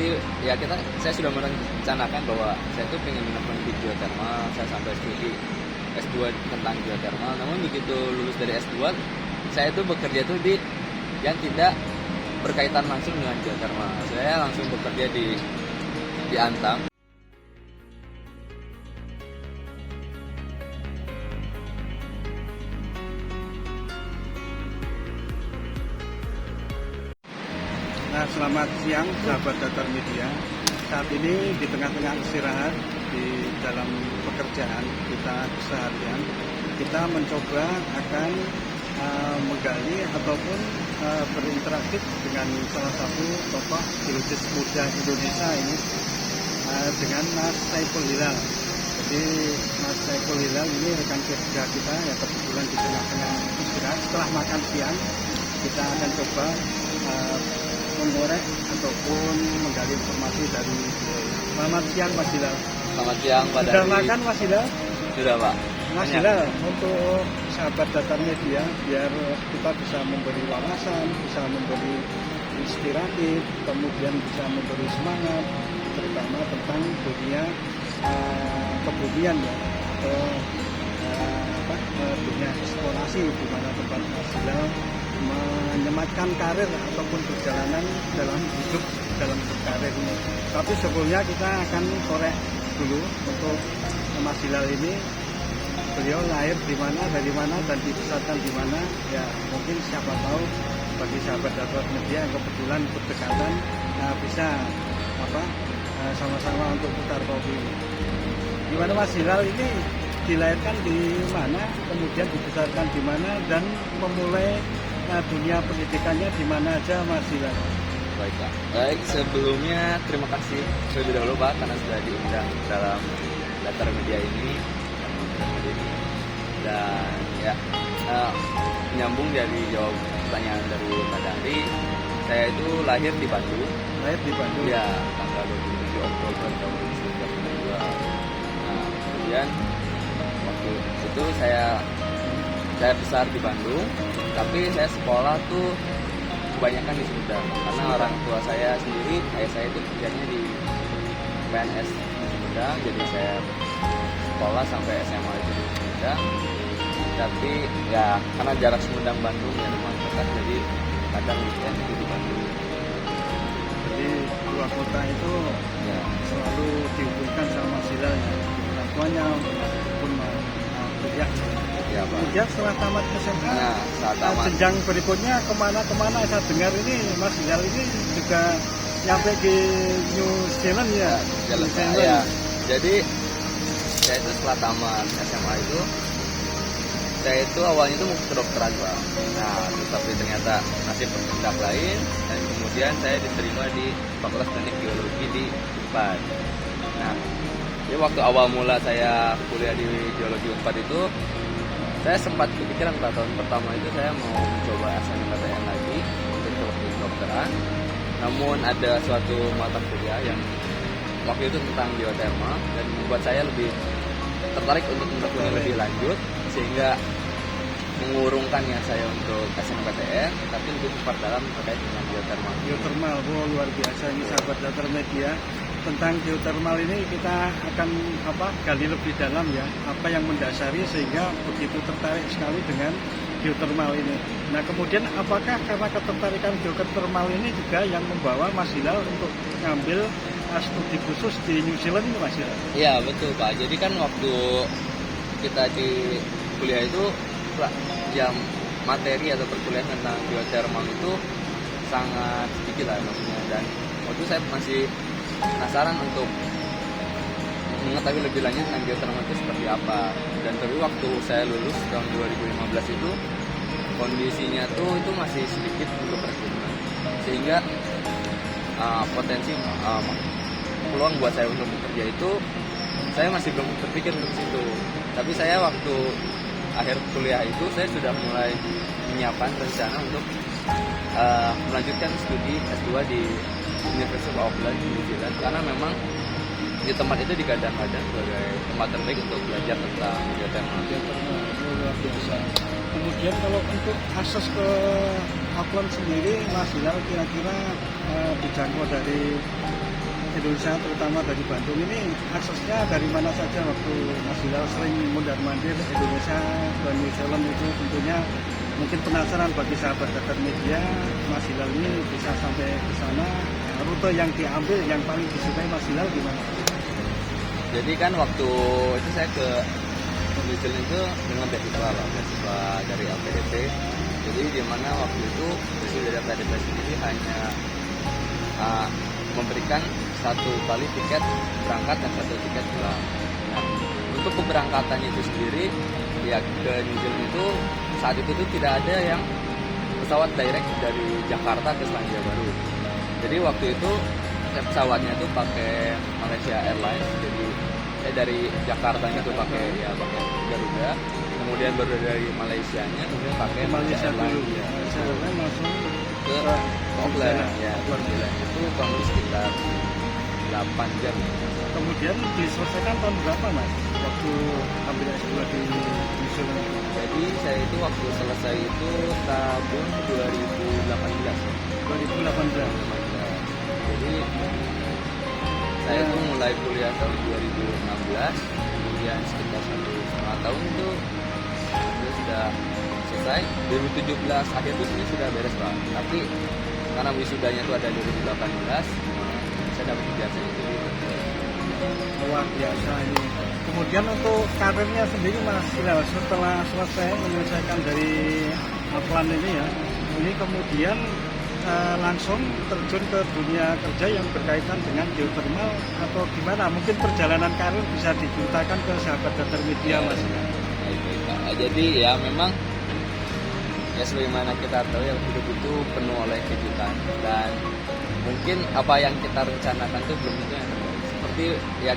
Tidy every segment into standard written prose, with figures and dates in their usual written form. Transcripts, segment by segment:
Berarti ya saya sudah merencanakan bahwa saya tuh pengen menemukan di geothermal, saya sampai studi S2 tentang geothermal. Namun begitu lulus dari S2, saya tuh bekerja tuh yang tidak berkaitan langsung dengan geothermal. Saya langsung bekerja di Antam. Nah, selamat siang sahabat Datar Media. Saat ini di tengah-tengah istirahat di dalam pekerjaan kita keseharian, kita mencoba akan menggali ataupun berinteraksi dengan salah satu tokoh geologis muda Indonesia ini, dengan Mas Saiful Hilal. Jadi Mas Saiful Hilal ini rekan kerja kita yang kebetulan di tengah-tengah istirahat setelah makan siang. Kita akan coba mengorek ataupun menggali informasi dari Selamat siang Mas Hilal. Selamat siang Pak Dari. Sudah makan Mas Hilal? Sudah Pak. Mas Hilal, untuk sahabat Datar Media, biar kita bisa memberi wawasan, bisa memberi inspiratif, kemudian bisa memberi semangat, terutama tentang dunia kebumian ya, atau dunia eksplorasi, di mana tempat Mas Hilal menyematkan karir ataupun perjalanan dalam hidup karir ini. Tapi sebelumnya kita akan korek dulu untuk Mas Hilal ini. Beliau lahir di mana, dari mana, dan dibesarkan di mana. Ya mungkin siapa tahu bagi sahabat Datar Media yang kebetulan berdekatan bisa sama-sama untuk putar kopi. Gimana Mas Hilal ini dilahirkan di mana, kemudian dibesarkan di mana, dan memulai dunia pendidikannya di mana aja Mas Hilal? Baik Pak. Baik, sebelumnya terima kasih terlebih dahulu Pak karena sudah diundang dalam Datar Media ini. Dan ya menyambung dari jawab pertanyaan dari Pak Dari, saya itu lahir di Bandung. Lahir di Bandung? Ya, tanggal 27 Oktober tahun 1992. Nah, kemudian waktu itu saya besar di Bandung, tapi saya sekolah tuh kebanyakan di Sumedang karena orang tua saya sendiri, ayah saya itu kerjanya di PNS di Sumedang, jadi saya sekolah sampai SMA itu di Sumedang. Tapi ya karena jarak Sumedang Bandung ya lumayan dekat, jadi kadang weekend itu di Bandung. Jadi dua kota itu ya selalu dihubungkan sama Mas Hilal ya, orang tuanya maupun kuliah. Ya, Pak. Kemudian setelah tamat SMA, jenjang berikutnya kemana? Saya dengar ini Mas Hilal ini juga nyampe di New Zealand ya. New Zealand. Ya. Jadi saya itu setelah tamat SMA itu, saya itu awalnya itu mau ke kedokteran Pak. Nah, tapi ternyata nasib bertindak lain, dan kemudian saya diterima di Fakultas Teknik Geologi di Unpad. Nah, jadi waktu awal mula saya kuliah di Geologi Unpad itu, saya sempat kepikiran pada tahun pertama itu saya mau mencoba SNMPTN lagi untuk kedokteran. Namun ada suatu mata kuliah yang waktu itu tentang geothermal dan membuat saya lebih tertarik untuk menekuni lebih lanjut, sehingga mengurungkan ya saya untuk SNMPTN, tapi lebih memperdalam terkait dengan geothermal. Geothermal, luar biasa ini sahabat Datar Media. Tentang geothermal ini kita akan gali lebih dalam ya, apa yang mendasari sehingga begitu tertarik sekali dengan geothermal ini. Nah kemudian apakah karena ketertarikan geothermal ini juga yang membawa Mas Hilal untuk ngambil studi khusus di New Zealand ini Mas Hilal? Iya betul Pak, jadi kan waktu kita di kuliah itu jam materi atau perkuliahan tentang geothermal itu sangat sedikit lah maksudnya, dan waktu saya masih penasaran untuk mengetahui lebih lanjut tentang geothermal itu seperti apa. Dan tapi waktu saya lulus tahun 2015 itu kondisinya tuh itu masih sedikit untuk rekrutmen, sehingga potensi peluang buat saya untuk bekerja itu saya masih belum terpikir untuk situ. Tapi saya waktu akhir kuliah itu saya sudah mulai menyiapkan rencana untuk melanjutkan studi S2 di University of Auckland di New Zealand, karena memang di tempat itu digadang-gadang sebagai tempat terbaik untuk belajar tentang geothermal. Luar biasa. Kemudian kalau untuk akses ke Auckland sendiri Mas Hilal kira-kira dijangkau dari Indonesia, terutama dari Bandung ini aksesnya dari mana saja? Waktu Mas Hilal sering mondar-mandir Indonesia ke New Zealand itu tentunya mungkin penasaran bagi sahabat Datar Media, Mas Hilal ini bisa sampai ke sana. Rute yang diambil yang paling disukai Mas Hilal gimana? Jadi kan waktu itu saya ke New Zealand itu dengan beasiswa dari LPDP. Jadi di mana waktu itu beasiswa dari LPDP sendiri hanya memberikan 1 kali tiket berangkat dan 1 tiket pulang. Nah, untuk keberangkatannya itu sendiri ya ke New Zealand itu saat itu tuh tidak ada yang pesawat direct dari Jakarta ke Selandia Baru. Jadi waktu itu pesawatnya itu pakai Malaysia Airlines. Jadi saya dari Jakarta itu pakai Garuda, kemudian baru dari Malaysianya kemudian pakai Malaysia Airlines. Ya. Malaysia Airlines langsung Ke Auckland ya. Auckland itu kurang lebih sekitar 8 jam. Kemudian diselesaikan tahun berapa Mas? Waktu ambil S2 di New Zealand. Jadi saya itu waktu selesai itu tahun 2018. 2018. Jadi saya itu mulai kuliah tahun 2016, kemudian sekitar 1,5 tahun itu sudah selesai. 2017 akhir itu sebenarnya sudah beres Pak. Tapi karena wisudanya itu ada 2018, saya dapat ijazah itu. Luar biasa ini. Kemudian untuk karirnya sendiri Mas Hilal, setelah selesai menyelesaikan dari Auckland ini ya, ini kemudian langsung terjun ke dunia kerja yang berkaitan dengan geothermal atau gimana? Mungkin perjalanan karir bisa diceritakan ke sahabat Datar Media Mas. Jadi ya memang ya sebagaimana kita tahu ya hidup itu penuh oleh kejutan dan mungkin apa yang kita rencanakan itu belum tentu yang terjadi. Seperti ya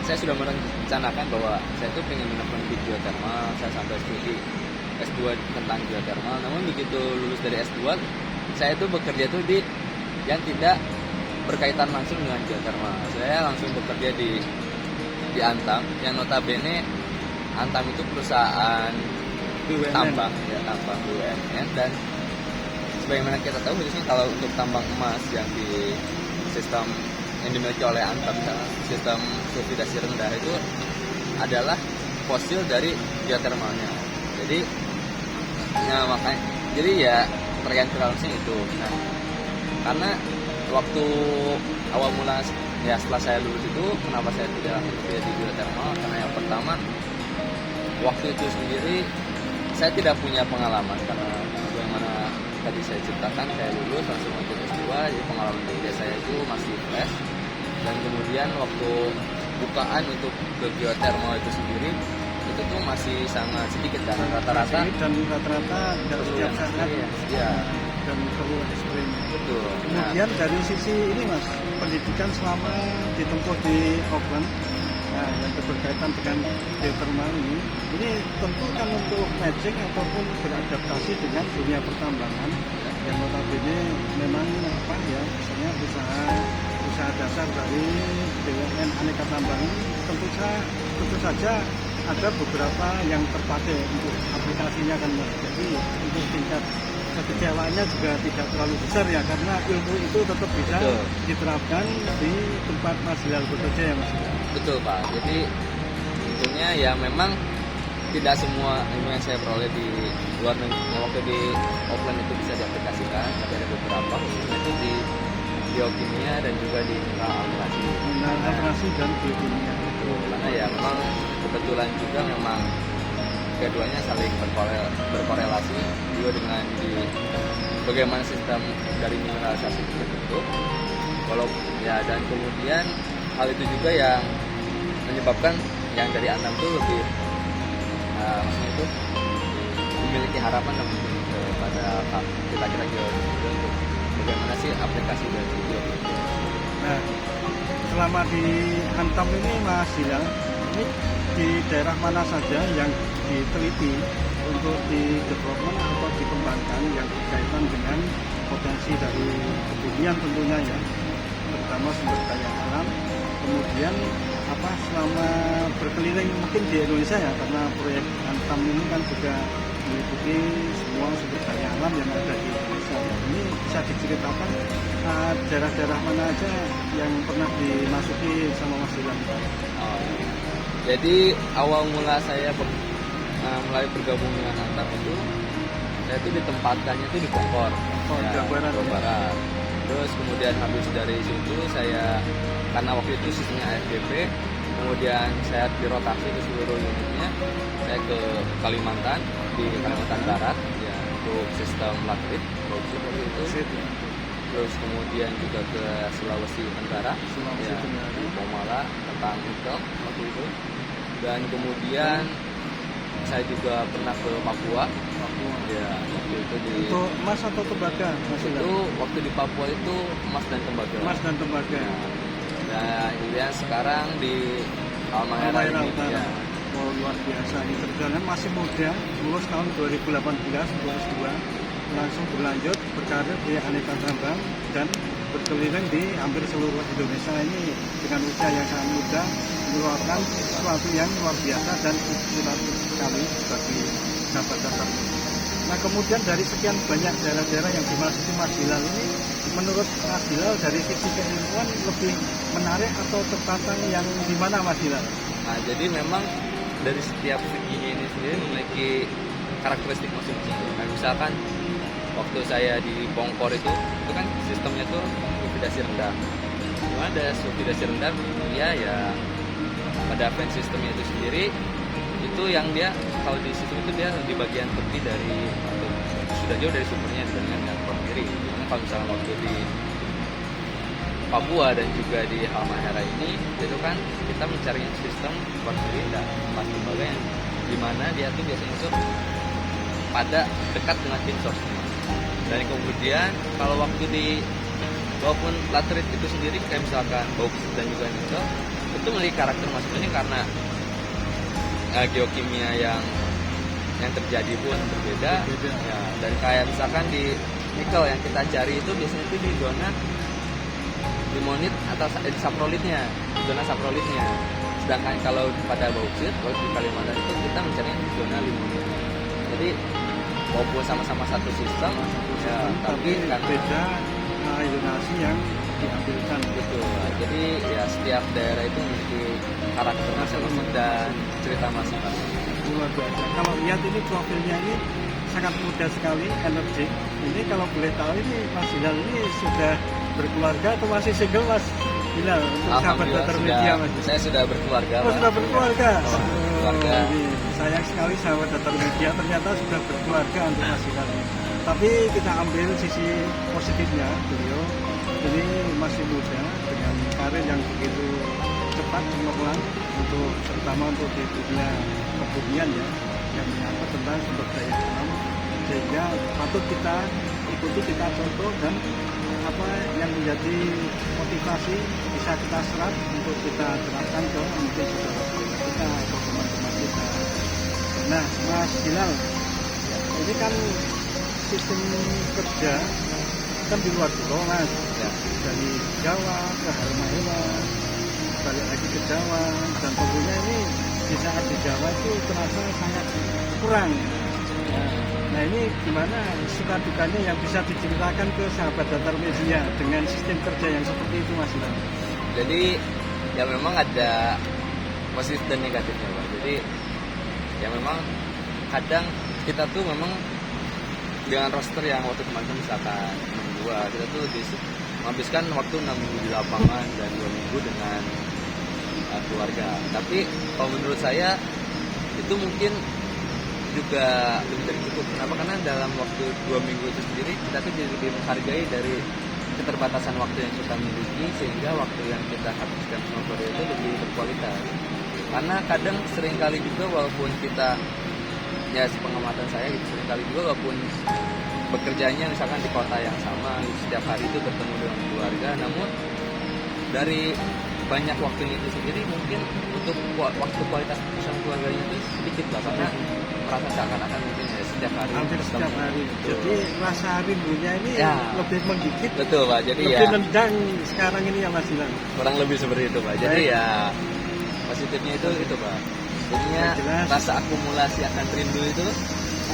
saya sudah merencanakan bahwa saya itu pengen menemukan di geothermal, saya sampai studi S2 tentang geothermal. Namun begitu lulus dari S2, saya itu bekerja itu di yang tidak berkaitan langsung dengan geothermal. Saya langsung bekerja di Antam, yang notabene Antam itu perusahaan tambang BUMN, dan sebagaimana kita tahu khususnya kalau untuk tambang emas yang di sistem yang dimiliki oleh Antam, misalnya sistem sulfidasi rendah itu adalah fosil dari geothermalnya. Jadi ya terkait langsung itu. Nah, karena waktu awal mula ya setelah saya lulus itu, kenapa saya tidak bekerja di geothermal? Karena yang pertama, waktu itu sendiri saya tidak punya pengalaman, karena bagaimana tadi saya ceritakan, saya lulus langsung lanjut S2, jadi pengalaman kerja saya itu masih fresh. Dan kemudian waktu bukaan untuk ke geothermal itu sendiri itu tuh masih sangat sedikit, dan rata-rata dari setiap saat ya dan perlu ekstrim. betul. Kemudian dari sisi ini Mas, pendidikan selama ditempuh di Auckland, nah, yang berkaitan dengan geothermal ini tentu kan untuk matching ataupun beradaptasi dengan dunia pertambangan yang notabene memang misalnya usaha dasar dari BUMN aneka tambang ini tentu saja ada beberapa yang terpakai untuk aplikasinya kan Mas. Jadi untuk tingkat kekecewaannya juga tidak terlalu besar ya, karena ilmu itu tetap bisa diterapkan di tempat Mas Hilal bekerja ya Mas. Betul Pak. Jadi tentunya ya memang tidak semua ilmu yang saya peroleh di luar negeri waktu di Auckland itu bisa diaplikasikan, tapi ada beberapa khususnya itu di geokimia dan juga di alterasi dan geokimia. Karena ya memang kebetulan juga memang keduanya saling berkorelasi juga dengan bagaimana sistem dari mineralisasi itu terbentuk. Dan kemudian hal itu juga yang menyebabkan yang dari Antam itu lebih maksudnya itu memiliki harapan kepada kita geologi untuk bagaimana sih aplikasi dari geologi. Nah, selama di Antam ini Mas Hilal, ini di daerah mana saja yang diteliti untuk di development atau dikembangkan yang berkaitan dengan potensi dari kebumian tentunya ya, terutama sumber daya alam. Kemudian selama berkeliling mungkin di Indonesia ya, karena proyek Antam ini kan juga meliputi semua sumber daya alam yang ada di Indonesia. Ini bisa diceritakan daerah-daerah mana aja yang pernah dimasuki sama Mas Dilan? Oh, iya. Jadi awal mula saya mulai bergabung dengan Antam itu, saya itu ditempatkannya itu di Bogor, Jawa Barat. Jawa Barat. Terus kemudian habis dari situ saya, karena waktu itu sistemnya AFDP, kemudian saya dirotasi ke seluruh unitnya. Saya ke Kalimantan, di Kalimantan Barat, ya, untuk sistem latrit, bauxit waktu itu. Terus kemudian juga ke Sulawesi Tenggara, Sulawesi ya, Tenggara. di Bomala tentang nikel waktu itu. Dan kemudian saya juga pernah ke Papua, ya, waktu itu di Untuk emas atau tembaga, Mas Dilan? itu waktu di Papua itu emas dan tembaga. Emas dan tembaga. Nah, kemudian sekarang di Halmahera Halmahera ini, Utara. ya. Oh, luar biasa. Ini perjalanan masih muda, lulus tahun 2018, lulus 2, langsung berlanjut berkarir di aneka tambang dan berkeliling di hampir seluruh Indonesia ini dengan usia yang sangat muda, mengeluarkan sesuatu yang luar biasa dan inspiratif sekali bagi sahabat Datar. Nah, kemudian dari sekian banyak daerah-daerah yang dimasuki Mas Hilal ini, menurut Mas Hilal dari sisi keilmuan lebih menarik atau tertantang yang di mana, Mas Hilal? Nah, jadi memang dari setiap seginya ini sendiri memiliki karakteristik masing-masing. Nah, misalkan waktu saya di Bongkor itu kan sistemnya tuh sulfidasi rendah. Cuma ada sulfidasi rendah, ya pada vent sistemnya itu sendiri itu yang dia kalau di sistem itu dia di bagian tepi dari sudah jauh dari sumbernya dibandingkan dengan pohon kiri. Karena kalau misalnya waktu di Papua dan juga di Halmahera ini itu kan kita mencari sistem pohon kiri dan tempat tembaga yang dimana dia tuh biasanya itu pada dekat dengan pin source-nya. Dan kemudian kalau waktu di walaupun latrit itu sendiri kayak misalkan bauksit dan juga nikel itu memiliki karakter masing-masing karena geokimia yang terjadi pun berbeda. Ya, dan kayak misalkan di nikel yang kita cari itu biasanya itu di zona limonit atau di saprolitnya, zona saprolitnya. Sedangkan kalau pada bauksit, kalau di Kalimantan itu kita mencari di zona limonit. Jadi walaupun sama-sama satu sistem, ya, tapi kan beda zonasi yang diambilkan. Betul. Jadi ya setiap daerah itu memiliki karakter masing-masing dan cerita masing-masing. Luar biasa. Kalau lihat ini profilnya ini sangat muda sekali, energik. Ini kalau boleh tahu ini Mas Hilal ini sudah berkeluarga atau masih single, Mas Hilal? Untuk sahabat Datar Media, Mas. Saya sudah berkeluarga. Oh, sudah berkeluarga. Keluarga. Sayang sekali sahabat Datar Media ternyata sudah berkeluarga untuk Mas Hilal. Tapi kita ambil sisi positifnya, beliau ini masih muda dengan karir yang begitu cepat cemerlang untuk terutama untuk di dunia pertanian ya, yang menyangkut tentang sumber daya alam, sehingga patut kita ikuti, kita contoh dan apa yang menjadi motivasi bisa kita serap untuk kita terapkan ke mungkin saudara-saudara kita atau teman-teman kita. Nah, Mas Hilal, ini kan sistem kerja kan di luar pulau, Mas, Ya. dari Jawa ke Halmahera, balik lagi ke Jawa, dan tentunya ini di saat di Jawa itu terasa sangat kurang. Nah, ini gimana suka dukanya yang bisa diceritakan ke sahabat Datar Media dengan sistem kerja yang seperti itu, Mas Hilal? Jadi ya memang ada positif dan negatifnya, Pak. Jadi ya memang kadang kita tuh memang dengan roster yang waktu kemarin misalkan 6-2, kita tuh menghabiskan waktu 6 minggu di lapangan dan 2 minggu dengan keluarga. Tapi kalau menurut saya itu mungkin juga lebih dari cukup. Kenapa? Karena dalam waktu 2 minggu itu sendiri kita tuh jadi lebih menghargai dari keterbatasan waktu yang kita miliki, sehingga waktu yang kita habiskan sama keluarga itu lebih berkualitas. Karena kadang seringkali juga walaupun kita, ya sepengamatan saya gitu, seringkali juga walaupun bekerjanya misalkan di kota yang sama, setiap hari itu bertemu dengan keluarga, namun dari banyak waktunya itu sendiri mungkin untuk waktu kualitas bersama keluarganya itu sedikit lah, karena merasa seakan-akan mungkin ya setiap hari Hampir setiap hari. Betul. Jadi rasa rindunya ini Ya. lebih menggigit, Betul, Pak. Jadi lebih ya nendang sekarang ini ya, Mas Hilal. kurang lebih seperti itu, Pak. Jadi Baik. ya positifnya itu Pak. Jadinya Jelas. rasa akumulasi akan rindu itu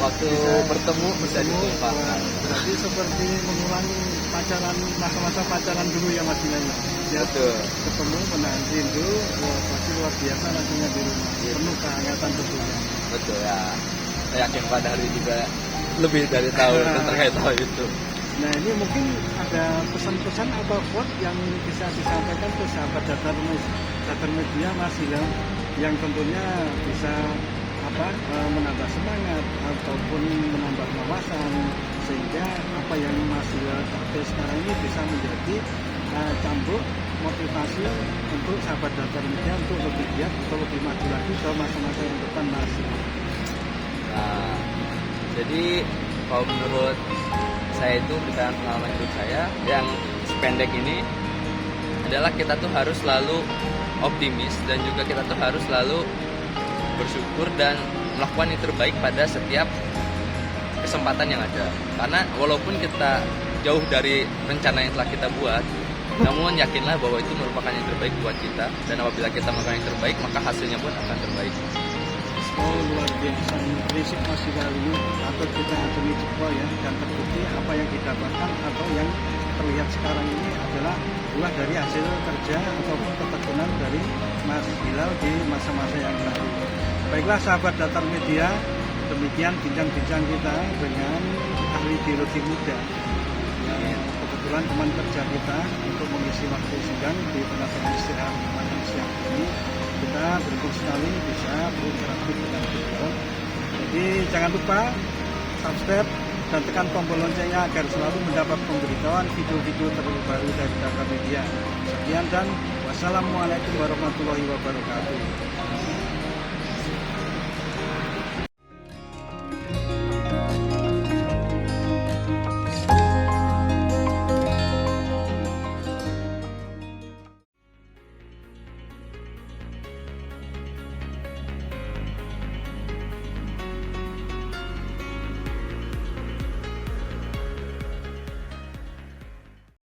waktu bertemu bisa dilupakan. Berarti seperti mengulangi pacaran, masa-masa pacaran dulu ya Mas Dilan. Ya, Betul. ketemu menahan rindu, wah, pasti luar biasa rasanya di rumah. Iya. Penuh kehangatan tentunya. Betul ya. Saya yakin Pak Dahri juga lebih dari tahu terkait hal itu. Nah ini mungkin ada pesan-pesan atau quote yang bisa disampaikan ke sahabat datar media Mas Dilan, yang tentunya bisa menambah semangat ataupun menambah wawasan, sehingga apa yang Mas Dilan pakai sekarang ini bisa menjadi cambuk motivasi untuk sahabat datar media untuk lebih giat atau lebih maju lagi ke masa-masa yang depan Mas. Nah, jadi kalau menurut saya itu berdasarkan pengalaman hidup saya yang sependek ini adalah kita tuh harus selalu optimis dan juga kita tuh harus selalu bersyukur dan melakukan yang terbaik pada setiap kesempatan yang ada. Karena walaupun kita jauh dari rencana yang telah kita buat, namun yakinlah bahwa itu merupakan yang terbaik buat kita, dan apabila kita melakukan yang terbaik maka hasilnya pun akan terbaik. Oh luar biasa, prinsip Mas Dilan ini atau kita acungi jempol ya, dan terbukti apa yang didapatkan atau yang terlihat sekarang ini adalah buah dari hasil kerja ataupun ketekunan dari Mas Dilan di masa-masa yang lalu. Baiklah sahabat datar media, demikian bincang-bincang kita dengan ahli biologi muda yang kebetulan teman kerja kita untuk mengisi waktu sidang di tengah-tengah istirahat makan siang ini. Kita beruntung sekali bisa berinteraksi dengan beliau. Jadi jangan lupa subscribe dan tekan tombol loncengnya agar selalu mendapat pemberitahuan video-video terbaru dari Datar Media. Sekian dan wassalamualaikum warahmatullahi wabarakatuh.